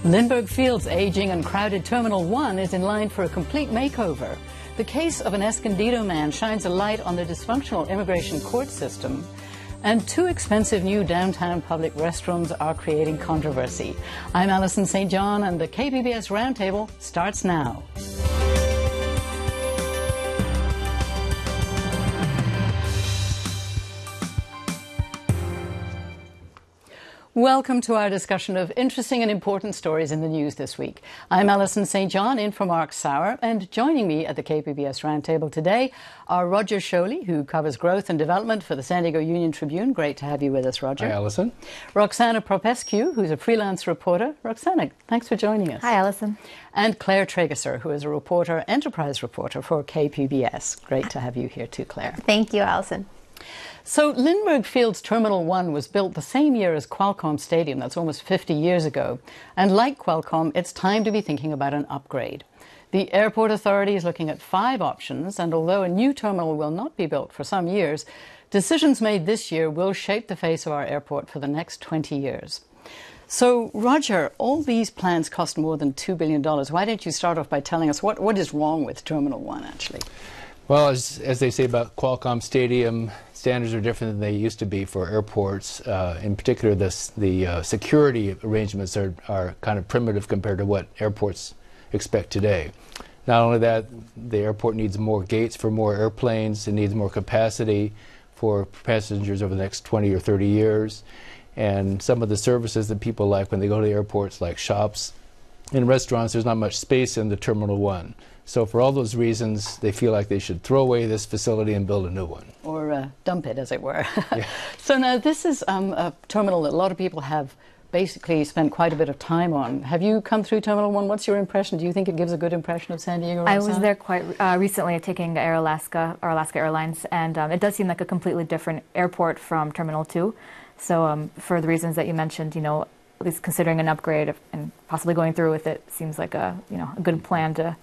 Lindbergh Field's aging and crowded Terminal 1 is in line for a complete makeover. The case of an Escondido man shines a light on the dysfunctional immigration court system. And two expensive new downtown public restrooms are creating controversy. I'm Alison St. John, and the KPBS Roundtable starts now. Welcome to our discussion of interesting and important stories in the news this week. I'm Alison St. John, in for Mark Sauer, and joining me at the KPBS Roundtable today are Roger Sholey, who covers growth and development for the San Diego Union-Tribune. Great to have you with us, Roger. Hi, Alison. Roxana Propescu, who's a freelance reporter. Roxana, thanks for joining us. Hi, Alison. And Claire Tragesser, who is a reporter, enterprise reporter for KPBS. Great to have you here too, Claire. Thank you, Alison. So Lindbergh Field's Terminal 1 was built the same year as Qualcomm Stadium. That's almost 50 years ago. And like Qualcomm, it's time to be thinking about an upgrade. The airport authority is looking at 5 options, and although a new terminal will not be built for some years, decisions made this year will shape the face of our airport for the next 20 years. So, Roger, all these plans cost more than $2 billion. Why don't you start off by telling us what is wrong with Terminal 1, actually? Well, as they say about Qualcomm Stadium, standards are different than they used to be for airports. In particular, the security arrangements are kind of primitive compared to what airports expect today. Not only that, the airport needs more gates for more airplanes. It needs more capacity for passengers over the next 20 or 30 years. And some of the services that people like when they go to the airports, like shops and restaurants, there's not much space in the Terminal 1. So for all those reasons, they feel like they should throw away this facility and build a new one. Or dump it, as it were. Yeah. So now this is a terminal that a lot of people have basically spent quite a bit of time on. Have you come through Terminal 1? What's your impression? Do you think it gives a good impression of San Diego? I was there quite recently taking Alaska Airlines, and it does seem like a completely different airport from Terminal 2. So for the reasons that you mentioned, you know, at least considering an upgrade and possibly going through with it seems like a good plan to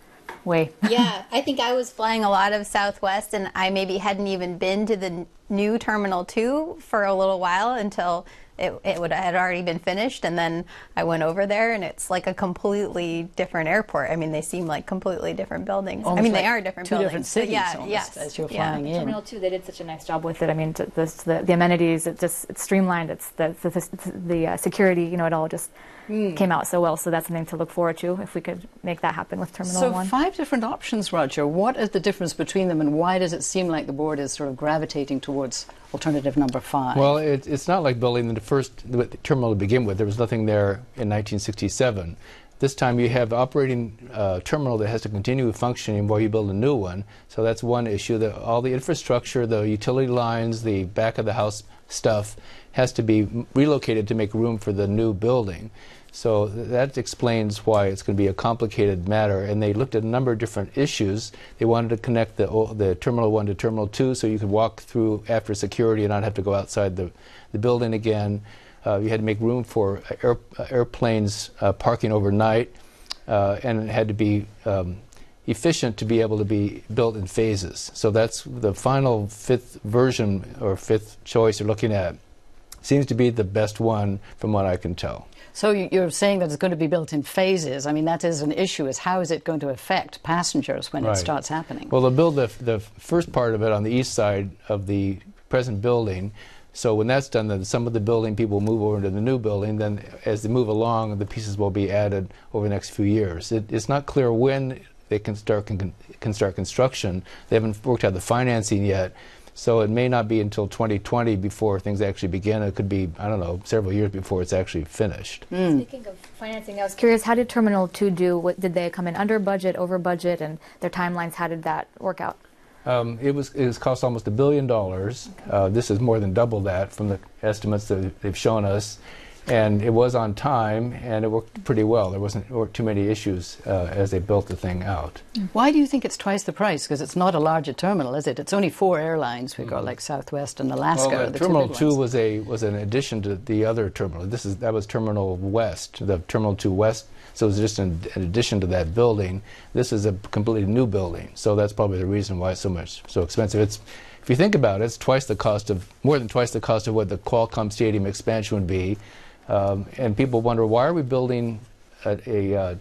way. Yeah, I think I was flying a lot of Southwest, and I maybe hadn't even been to the new Terminal 2 for a little while until it had already been finished, and then I went over there, and it's like a completely different airport. I mean, they seem like completely different buildings. Almost I mean, like they are different two buildings. different cities, yes, as you're flying in. Terminal 2, they did such a nice job with it. I mean, the amenities, it's streamlined. It's the security, you know, it all just came out so well. So that's something to look forward to if we could make that happen with Terminal 1. So 5 different options, Roger. What is the difference between them, and why does it seem like the board is sort of gravitating towards alternative number 5? Well, it's not like building the first terminal to begin with. There was nothing there in 1967. This time you have operating terminal that has to continue functioning while you build a new one. So that's one issue. All the infrastructure, the utility lines, the back of the house stuff has to be relocated to make room for the new building. So that explains why it's going to be a complicated matter. And they looked at a number of different issues. They wanted to connect the Terminal 1 to Terminal 2 so you could walk through after security and not have to go outside the building again. You had to make room for airplanes parking overnight, and it had to be efficient to be able to be built in phases. So that's the final 5th version or 5th choice you're looking at. Seems to be the best one from what I can tell. So you're saying that it's going to be built in phases. I mean, that is an issue, is how is it going to affect passengers when it starts happening? Well, they'll build the first part of it on the east side of the present building. So when that's done, then some of the building people move over to the new building. Then as they move along, the pieces will be added over the next few years. It's not clear when they can start construction. They haven't worked out the financing yet. So it may not be until 2020 before things actually begin. It could be, I don't know, several years before it's actually finished. Speaking of financing, I was curious, how did Terminal 2 do? Did they come in under budget, over budget, and their timelines, how did that work out? It was cost almost $1 billion. Okay. This is more than double that from the estimates that they've shown us. And it was on time, and it worked pretty well. There weren't too many issues as they built the thing out. Why do you think it's twice the price? Because it's not a larger terminal, is it? It's only 4 airlines. We've got like Southwest and Alaska. Well, the Terminal 2 was an addition to the other terminal. That was Terminal West, the Terminal 2 West. So it was just an addition to that building. This is a completely new building. So that's probably the reason why it's so expensive. If you think about it, it's more than twice the cost of what the Qualcomm Stadium expansion would be. And people wonder, why are we building a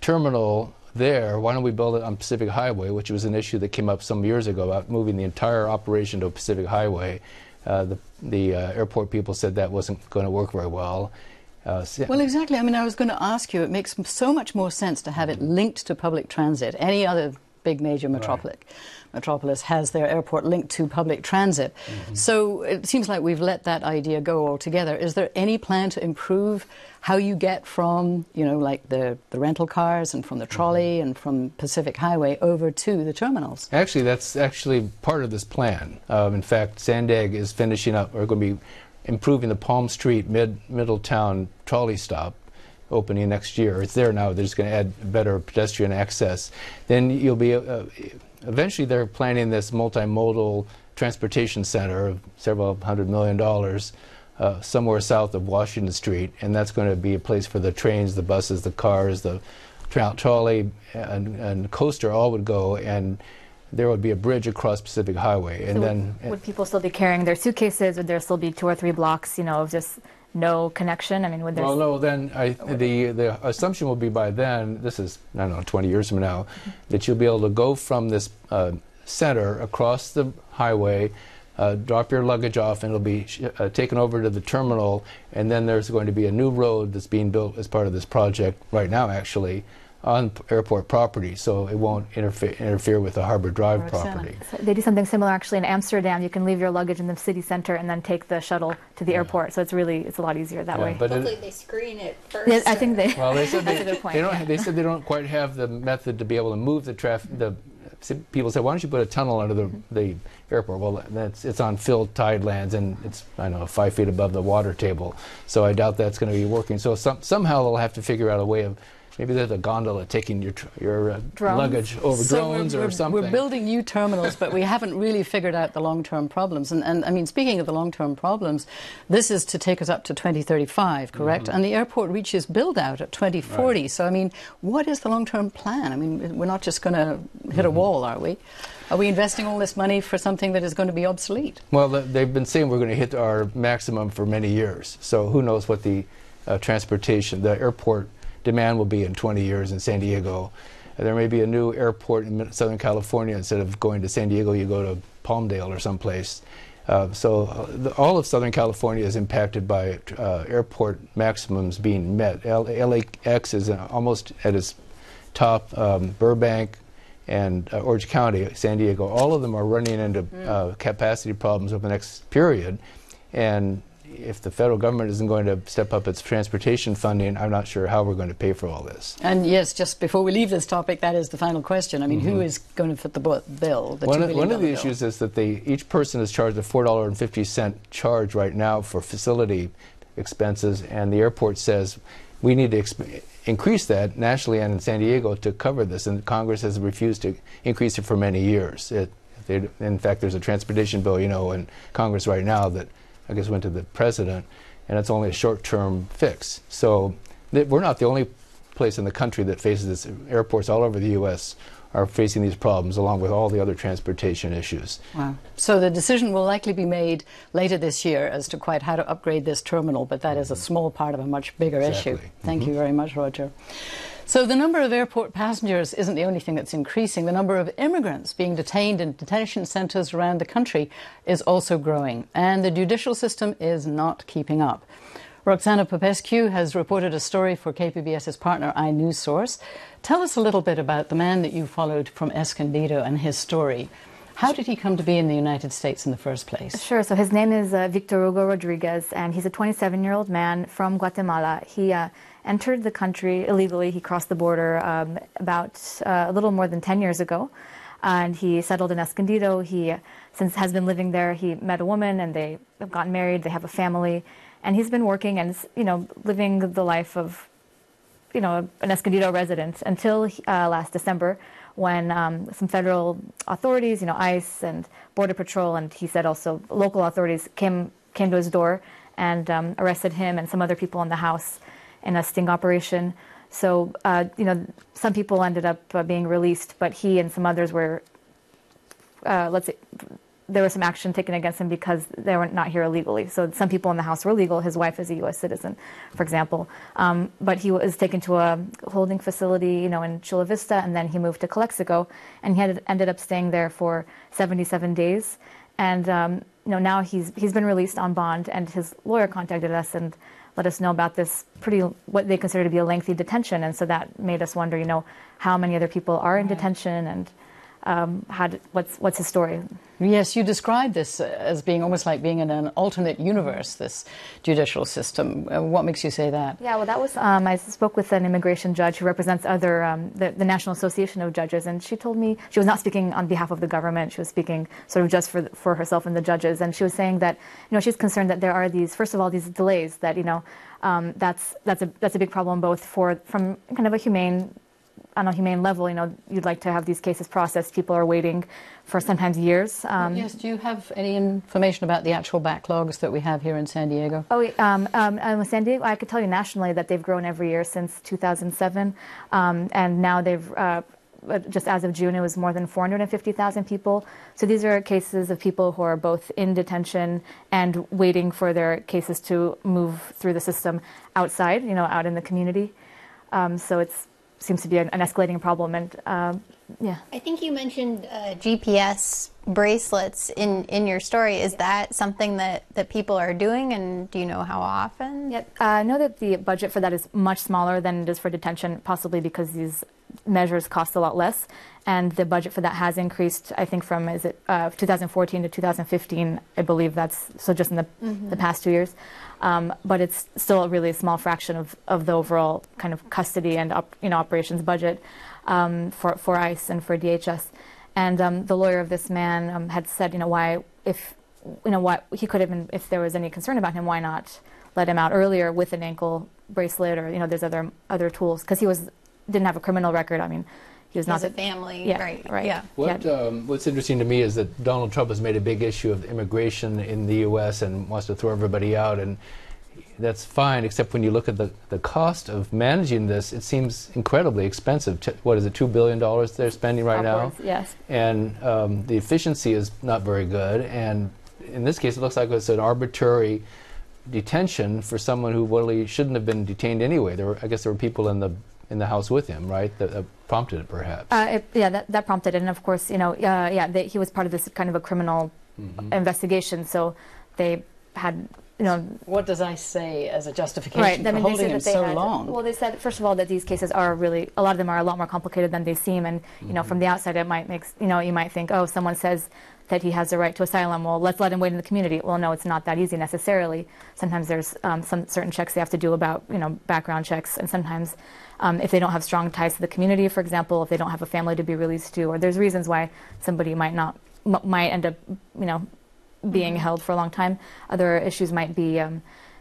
terminal there, why don't we build it on Pacific Highway, which was an issue that came up some years ago about moving the entire operation to Pacific Highway. The airport people said that wasn't going to work very well. Well, exactly. I mean, I was going to ask you, it makes so much more sense to have it linked to public transit. Any other big major metropolis has their airport linked to public transit. So it seems like we've let that idea go altogether. Is there any plan to improve how you get from, you know, like the rental cars and from the trolley and from Pacific Highway over to the terminals? Actually, that's actually part of this plan. In fact, Sandag is finishing up, or going to be improving the Palm Street Middletown trolley stop, opening next year. It's there now. They're just going to add better pedestrian access. Then you'll be eventually they're planning this multimodal transportation center of several $100 million somewhere south of Washington Street, and that's going to be a place for the trains, the buses, the cars, the trolley and coaster all would go, and there would be a bridge across Pacific Highway. And so then would people still be carrying their suitcases? Would there still be 2 or 3 blocks, you know, of just no connection? I mean, would there? Well, no. Then the assumption will be by then. This is, I don't know, 20 years from now, that you'll be able to go from this center across the highway, drop your luggage off, and it'll be taken over to the terminal. And then there's going to be a new road that's being built as part of this project right now, actually, on airport property, so it won't interfere with the Harbor Drive property. So they do something similar actually in Amsterdam. You can leave your luggage in the city center and then take the shuttle to the airport. So it's a lot easier that way. But hopefully they screen it first. Yeah, I think they. Well, they said that's a good point. They said they don't quite have the method to be able to move the traffic. People said, why don't you put a tunnel under the airport? Well, it's on filled tidelands, and it's, I don't know, 5 feet above the water table. So I doubt that's going to be working. So somehow they'll have to figure out a way of. Maybe there's a gondola taking your luggage over drones or something. We're building new terminals, but we haven't really figured out the long-term problems. And I mean, speaking of the long-term problems, this is to take us up to 2035, correct? And the airport reaches build-out at 2040. Right. So, I mean, what is the long-term plan? I mean, we're not just going to hit a wall, are we? Are we investing all this money for something that is going to be obsolete? Well, they've been saying we're going to hit our maximum for many years. So who knows what the the airport demand will be in 20 years in San Diego. There may be a new airport in Southern California. Instead of going to San Diego, you go to Palmdale or someplace. All of Southern California is impacted by airport maximums being met. LAX is almost at its top. Burbank and Orange County, San Diego, all of them are running into capacity problems over the next period. And if the federal government isn't going to step up its transportation funding, I'm not sure how we're going to pay for all this. And yes, just before we leave this topic, that is the final question. I mean, who is going to foot the bill? One of the issues is that each person is charged a $4.50 charge right now for facility expenses, and the airport says we need to increase that nationally and in San Diego to cover this, and Congress has refused to increase it for many years. In fact, there's a transportation bill, in Congress right now that I guess went to the president, and it's only a short-term fix. So we're not the only place in the country that faces this. Airports all over the U.S. are facing these problems, along with all the other transportation issues. Wow. So the decision will likely be made later this year as to quite how to upgrade this terminal, but that is a small part of a much bigger issue. Thank you very much, Roger. So the number of airport passengers isn't the only thing that's increasing. The number of immigrants being detained in detention centres around the country is also growing, and the judicial system is not keeping up. Roxana Popescu has reported a story for KPBS's partner iNewsSource. Tell us a little bit about the man that you followed from Escondido and his story. How did he come to be in the United States in the first place? Sure. So his name is Victor Hugo Rodriguez, and he's a 27-year-old man from Guatemala. He entered the country illegally. He crossed the border about a little more than 10 years ago, and he settled in Escondido. He since has been living there. He met a woman, and they have gotten married. They have a family, and he's been working and living the life of an Escondido resident until last December, when some federal authorities, ICE and Border Patrol, and he said also local authorities came to his door and arrested him and some other people in the house in a sting operation. So, some people ended up being released, but he and some others were, there was some action taken against him because they were not here illegally. So some people in the house were legal. His wife is a U.S. citizen, for example. But he was taken to a holding facility, in Chula Vista, and then he moved to Calexico, and he ended up staying there for 77 days. And now he's been released on bond, and his lawyer contacted us and let us know about this what they consider to be a lengthy detention. And so that made us wonder, how many other people are in detention, and what's his story? Yes, you described this as being almost like being in an alternate universe, this judicial system. What makes you say that? Yeah, well, that was, I spoke with an immigration judge who represents the National Association of Judges, and she told me, she was not speaking on behalf of the government, she was speaking sort of just for herself and the judges, and she was saying that, she's concerned that there are first of all, these delays, that, that's a big problem both from kind of a humane level, you'd like to have these cases processed. People are waiting for sometimes years. Yes, do you have any information about the actual backlogs that we have here in San Diego? San Diego, I could tell you nationally that they've grown every year since 2007, and now they've, just as of June, it was more than 450,000 people. So these are cases of people who are both in detention and waiting for their cases to move through the system outside, out in the community. So it's seems to be an escalating problem, and yeah. I think you mentioned GPS bracelets in your story. Is that something that people are doing, and do you know how often? Yeah, I know that the budget for that is much smaller than it is for detention, possibly because these measures cost a lot less, and the budget for that has increased, I think, from 2014 to 2015, I believe that's, so just in the past 2 years. But it's still a really small fraction of the overall kind of custody and operations budget for ICE and for DHS. And the lawyer of this man had said, why he could have been, if there was any concern about him, why not let him out earlier with an ankle bracelet, or there's other tools, because he didn't have a criminal record. I mean, he was not a family, yeah, right? Yeah. What's interesting to me is that Donald Trump has made a big issue of immigration in the U.S. and wants to throw everybody out, and that's fine, except when you look at the cost of managing this, it seems incredibly expensive. What is it, $2 billion they're spending right now? Yes. And the efficiency is not very good, and in this case, it looks like it's an arbitrary detention for someone who really shouldn't have been detained anyway. I guess there were people in the house with him, right? That prompted it, perhaps. That prompted it, and of course, he was part of this kind of a criminal investigation, so they had. What does ICE say as a justification for holding him so long? Well, they said, first of all, that these cases are really, a lot of them are a lot more complicated than they seem, and from the outside, it might make, you might think, oh, someone says that he has a right to asylum, well, let's let him wait in the community. Well, no, it's not that easy necessarily. Sometimes there's some certain checks they have to do about, background checks, and sometimes if they don't have strong ties to the community, for example, if they don't have a family to be released to, or there's reasons why somebody might end up, being held for a long time. Other issues might be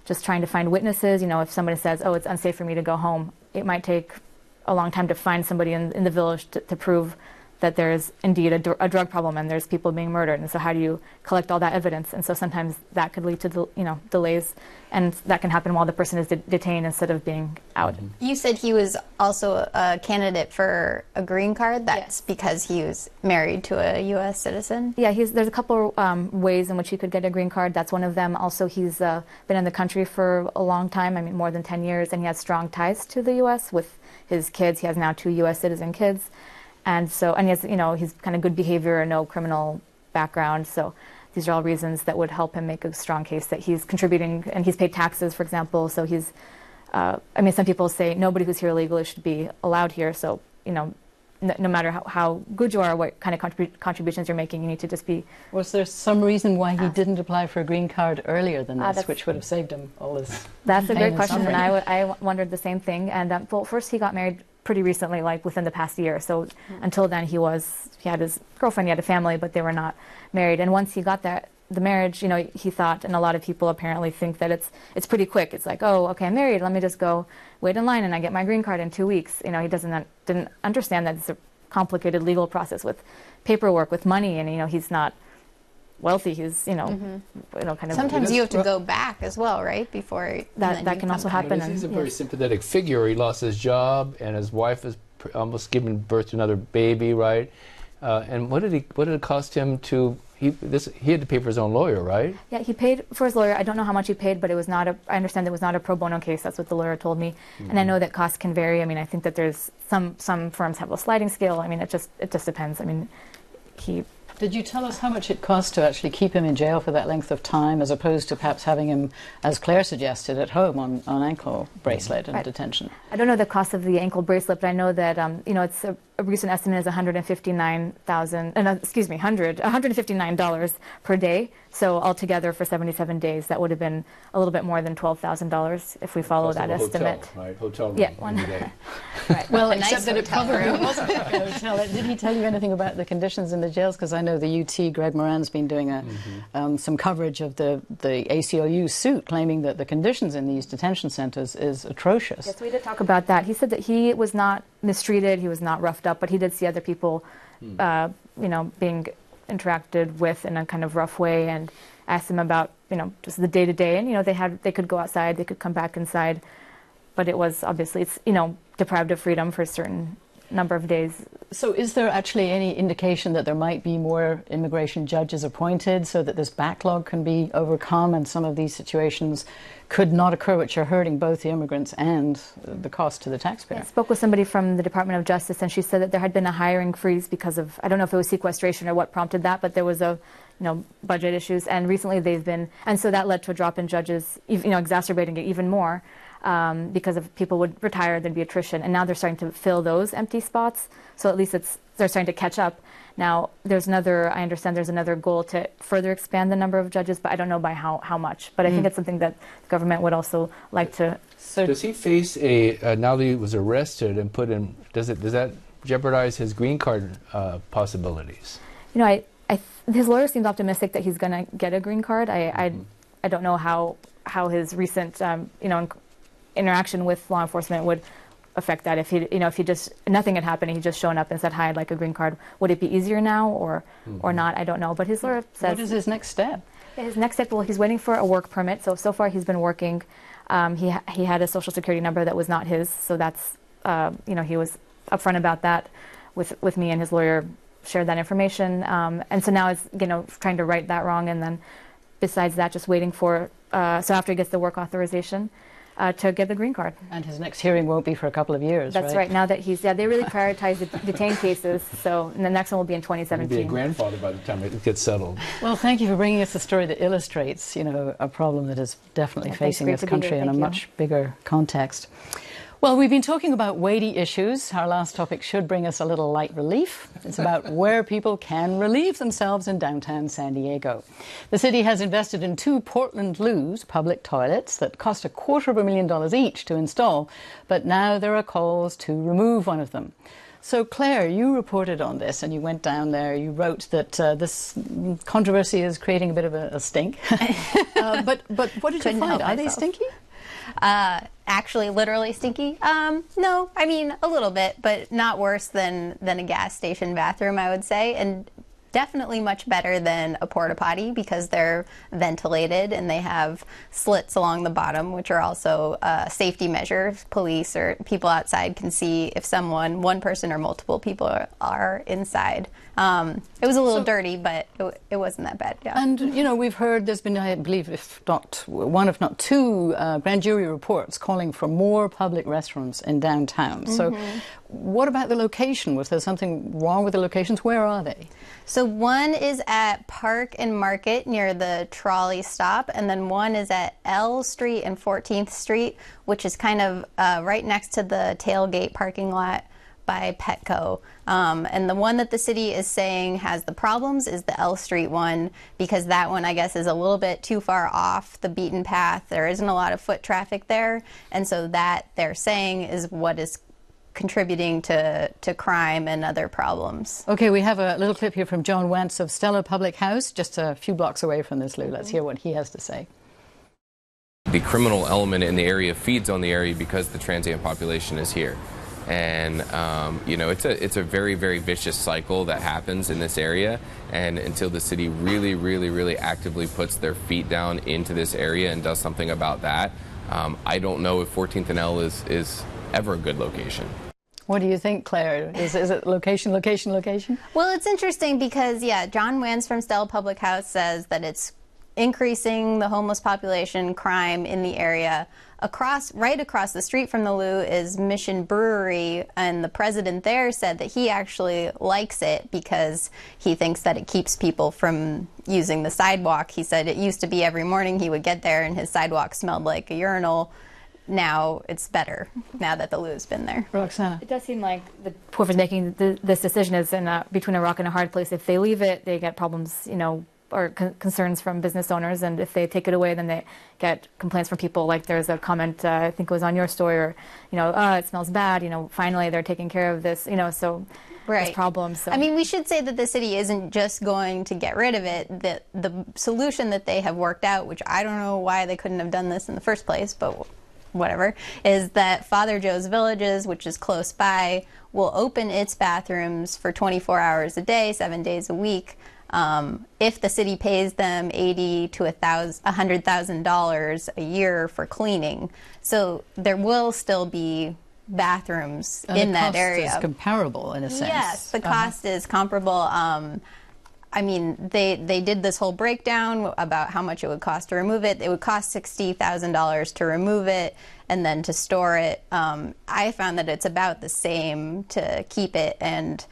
just trying to find witnesses. If somebody says, oh, it's unsafe for me to go home, it might take a long time to find somebody in the village to prove that there is indeed a drug problem and there's people being murdered. And so how do you collect all that evidence? And so sometimes that could lead to delays, and that can happen while the person is detained instead of being out. You said he was also a candidate for a green card. That's because he was married to a U.S. citizen? Yeah, there's a couple ways in which he could get a green card. That's one of them. Also, he's been in the country for a long time, more than 10 years, and he has strong ties to the U.S. with his kids. He has now 2 U.S. citizen kids. And he has, he's kind of good behavior and no criminal background. So these are all reasons that would help him make a strong case that he's contributing, and he's paid taxes, for example. So he's, some people say nobody who's here illegally should be allowed here. So, no matter how good you are, what kind of contributions you're making, you need to just be. Was there some reason why he didn't apply for a green card earlier than this, which would have saved him all this? That's a great question, and I wondered the same thing. And first he got married pretty recently, like within the past year. So until then, he had his girlfriend, he had a family, but they were not married. And once he got the marriage, he thought, and a lot of people apparently think that it's pretty quick. It's like, oh, okay, I'm married. Let me just go wait in line and I get my green card in 2 weeks. He didn't understand that it's a complicated legal process with paperwork, with money, and he's not wealthy. He's kind of. Sometimes you have to go back as well, right? Before that can also happen. He's a very sympathetic figure. He lost his job, and his wife is almost giving birth to another baby, right? And what did it cost him to? he had to pay for his own lawyer, right? Yeah, he paid for his lawyer. I don't know how much he paid, but it was not a. I understand it was not a pro bono case. That's what the lawyer told me, and I know that costs can vary. I mean, I think that there's some firms have a sliding scale. I mean, it just depends. I mean, Did you tell us how much it cost to actually keep him in jail for that length of time, as opposed to perhaps having him, as Claire suggested, at home on ankle bracelet and detention? I don't know the cost of the ankle bracelet, but I know that it's a recent estimate is $159 per day. So altogether for 77 days, that would have been a little bit more than $12,000 if we follow that estimate. Hotel room. Yeah, one day. Right. Well, A nice except that it hotel probably room. wasn't a hotel. Did he tell you anything about the conditions in the jails? Because I know the UT, Greg Moran's been doing some coverage of the ACLU suit, claiming that the conditions in these detention centers is atrocious. Yes, we did talk about that. He said that he was not mistreated, he was not roughed up, but he did see other people, being interacted with in a kind of rough way, and asked them about, just the day-to-day. And, they could go outside, they could come back inside, but it was obviously, it's, deprived of freedom for a certain number of days. So is there actually any indication that there might be more immigration judges appointed so that this backlog can be overcome and some of these situations could not occur, which are hurting both the immigrants and the cost to the taxpayer? I spoke with somebody from the Department of Justice, and she said that there had been a hiring freeze because of, I don't know if it was sequestration or what prompted that, but there was a budget issues, and recently and so that led to a drop in judges, exacerbating it even more. Because if people would retire, there'd be attrition, and now they're starting to fill those empty spots. So at least they're starting to catch up. Now I understand there's another goal to further expand the number of judges, but I don't know by how much. But I think it's something that the government would also like to. So does he face now that he was arrested and put in? Does that jeopardize his green card possibilities? His lawyer seems optimistic that he's going to get a green card. I don't know how his recent interaction with law enforcement would affect that. If he just nothing had happened, he just shown up and said, "Hi, I'd like a green card." Would it be easier now or not? I don't know. But his lawyer says. What is his next step? His next step, well, he's waiting for a work permit. So far he's been working. He had a social security number that was not his. So that's he was upfront about that with me, and his lawyer shared that information. And so now it's trying to right that wrong, and then besides that, just waiting for so after he gets the work authorization. To get the green card. And his next hearing won't be for a couple of years, That's right. Now that they really prioritize the detained cases, so the next one will be in 2017. He'll be a grandfather by the time it gets settled. Well, thank you for bringing us a story that illustrates, a problem that is definitely facing this country in a much bigger context. Well, we've been talking about weighty issues. Our last topic should bring us a little light relief. It's about where people can relieve themselves in downtown San Diego. The city has invested in 2 Portland Loos public toilets that cost $250,000 each to install, but now there are calls to remove one of them. So, Claire, you reported on this and you went down there. You wrote that this controversy is creating a bit of a stink. But what did you find? Are they stinky? Actually, literally stinky? No, I mean, a little bit, but not worse than a gas station bathroom, I would say. And definitely much better than a porta potty because they're ventilated and they have slits along the bottom, which are also safety measures. Police or people outside can see if one person or multiple people are inside. It was a little dirty, but it wasn't that bad. Yeah. And, we've heard there's been, I believe, if not one, if not 2 grand jury reports calling for more public restrooms in downtown. So what about the location? Was there something wrong with the locations? Where are they? So one is at Park and Market near the trolley stop, and then one is at L Street and 14th Street, which is kind of right next to the tailgate parking lot by Petco. And the one that the city is saying has the problems is the L Street one, because that one, I guess, is a little bit too far off the beaten path. There isn't a lot of foot traffic there, and so that they're saying is what is contributing to crime and other problems. Okay, we have a little clip here from John Wentz of Stella Public House, just a few blocks away from this loo. Let's hear what he has to say. The criminal element in the area feeds on the area because the transient population is here. And it's a very, very vicious cycle that happens in this area, and until the city really, really, really actively puts their feet down into this area and does something about that, I don't know if 14th and L is ever a good location. What do you think, Claire? Is it location, location, location? Well, it's interesting because, yeah, John Wance from Stella Public House says that it's increasing the homeless population, crime in the area. Right across the street from the Lou is Mission Brewery, and the president there said that he actually likes it because he thinks that it keeps people from using the sidewalk. He said it used to be every morning he would get there and his sidewalk smelled like a urinal. Now it's better, now that the Lou's been there. Roxana. It does seem like whoever's making this decision is between a rock and a hard place. If they leave it, they get problems, or concerns from business owners, and if they take it away, then they get complaints from people. Like there's a comment, I think it was on your story, or it smells bad. Finally they're taking care of this. So right. There's problems. So. I mean, we should say that the city isn't just going to get rid of it. The solution that they have worked out, which I don't know why they couldn't have done this in the first place, but whatever, is that Father Joe's Villages, which is close by, will open its bathrooms for 24 hours a day, 7 days a week. If the city pays them $80,000 to $100,000 a year for cleaning. So there will still be bathrooms in that area. The cost is comparable in a sense. Yes, the cost is comparable. I mean, they did this whole breakdown about how much it would cost to remove it. It would cost $60,000 to remove it and then to store it. I found that it's about the same to keep it and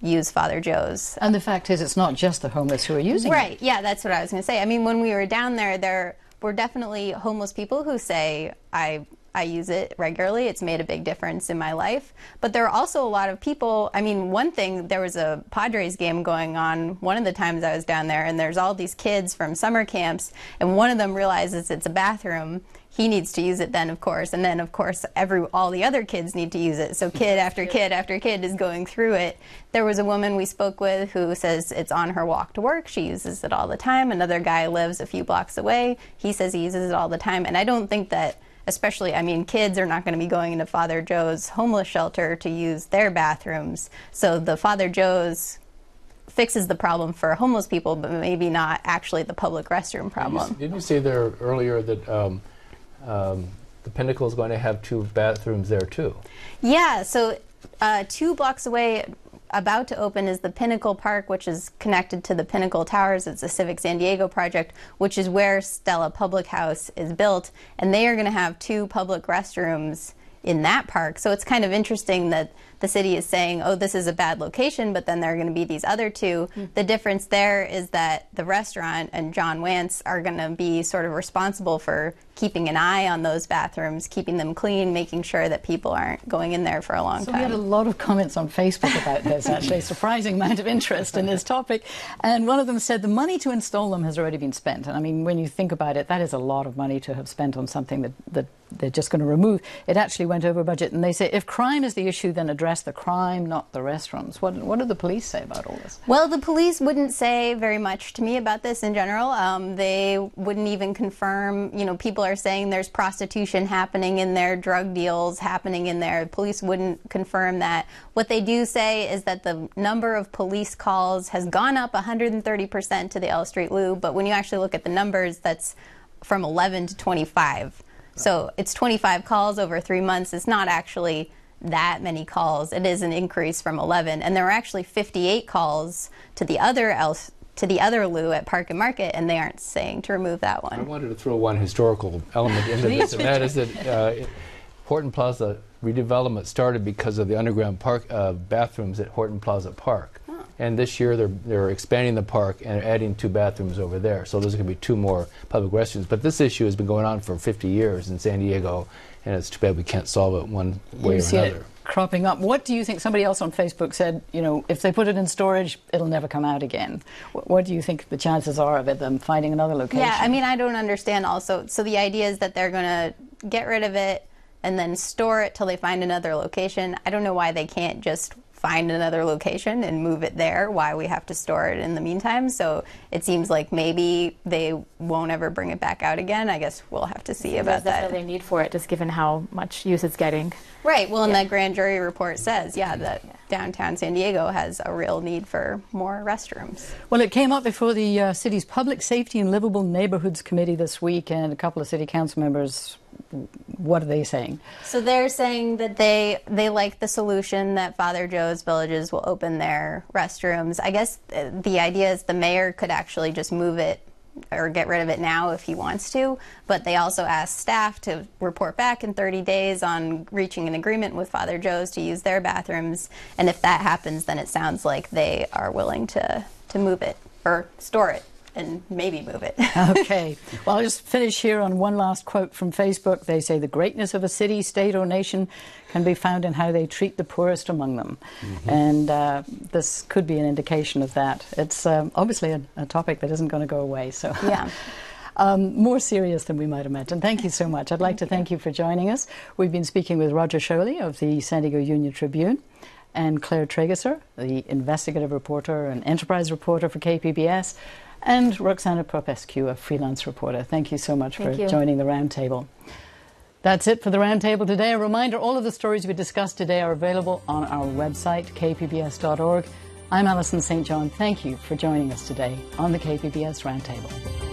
use Father Joe's. And the fact is, it's not just the homeless who are using it. Right, yeah, that's what I was going to say. I mean, when we were down there were definitely homeless people who say, I use it regularly. It's made a big difference in my life. But there are also a lot of people, I mean, one thing, there was a Padres game going on one of the times I was down there, and there's all these kids from summer camps, and one of them realizes it's a bathroom. He needs to use it then, of course, and then, of course, all the other kids need to use it. So kid after kid after kid is going through it. There was a woman we spoke with who says it's on her walk to work. She uses it all the time. Another guy lives a few blocks away. He says he uses it all the time. And I don't think that, especially, I mean, kids are not going to be going into Father Joe's homeless shelter to use their bathrooms. So the Father Joe's fixes the problem for homeless people, but maybe not actually the public restroom problem. Didn't you say there earlier that the Pinnacle is going to have 2 bathrooms there too? Yeah, so 2 blocks away, about to open, is the Pinnacle Park, which is connected to the Pinnacle Towers. It's a Civic San Diego project, which is where Stella Public House is built, and they are going to have 2 public restrooms in that park. So it's kind of interesting that the city is saying, oh, this is a bad location, but then there are going to be these other 2. The difference there is that the restaurant and John Wance are going to be sort of responsible for keeping an eye on those bathrooms, keeping them clean, making sure that people aren't going in there for a long time. We had a lot of comments on Facebook about this, actually, a surprising amount of interest in this topic. And one of them said the money to install them has already been spent. And I mean, when you think about it, that is a lot of money to have spent on something that they're just going to remove. It actually went over budget. And they say, if crime is the issue, then address the crime, not the restaurants. What do the police say about all this? Well, the police wouldn't say very much to me about this in general. They wouldn't even confirm, people are saying there's prostitution happening in there, drug deals happening in there. Police wouldn't confirm that. What they do say is that the number of police calls has gone up 130% to the L Street Lou, but when you actually look at the numbers, that's from 11 to 25. So it's 25 calls over 3 months. It's not actually that many calls. It is an increase from 11, and there were actually 58 calls to the other Lou at Park and Market, and they aren't saying to remove that one. I wanted to throw one historical element into this, and that is that Horton Plaza redevelopment started because of the underground park bathrooms at Horton Plaza Park. Oh. And this year they're expanding the park and adding 2 bathrooms over there. So there's going to be 2 more public restrooms. But this issue has been going on for 50 years in San Diego, and it's too bad we can't solve it one way or another. Cropping up. What do you think? Somebody else on Facebook said, if they put it in storage, it'll never come out again. What do you think the chances are of them finding another location? Yeah, I mean, I don't understand also. So the idea is that they're going to get rid of it and then store it till they find another location. I don't know why they can't just find another location and move it there, why we have to store it in the meantime. So it seems like maybe they won't ever bring it back out again. I guess we'll have to see about that. There's definitely a need for it, just given how much use it's getting. Right. Well, and that grand jury report says, that downtown San Diego has a real need for more restrooms. Well, it came up before the city's Public Safety and Livable Neighborhoods Committee this week, and a couple of city council members what are they saying? So they're saying that they like the solution that Father Joe's Villages will open their restrooms. I guess the idea is the mayor could actually just move it or get rid of it now if he wants to, but they also asked staff to report back in 30 days on reaching an agreement with Father Joe's to use their bathrooms, and if that happens, then it sounds like they are willing to move it or store it and maybe move it. Okay. Well, I'll just finish here on one last quote from Facebook. They say, the greatness of a city, state, or nation can be found in how they treat the poorest among them. And this could be an indication of that. It's obviously a topic that isn't going to go away. So Yeah. more serious than we might imagine. Thank you so much. I'd like to thank you for joining us. We've been speaking with Roger Sholey of the San Diego Union Tribune and Claire Tragesser, the investigative reporter and enterprise reporter for KPBS, and Roxana Popescu, a freelance reporter. Thank you so much for joining the Roundtable. That's it for the Roundtable today. A reminder, all of the stories we discussed today are available on our website, kpbs.org. I'm Alison St. John. Thank you for joining us today on the KPBS Roundtable.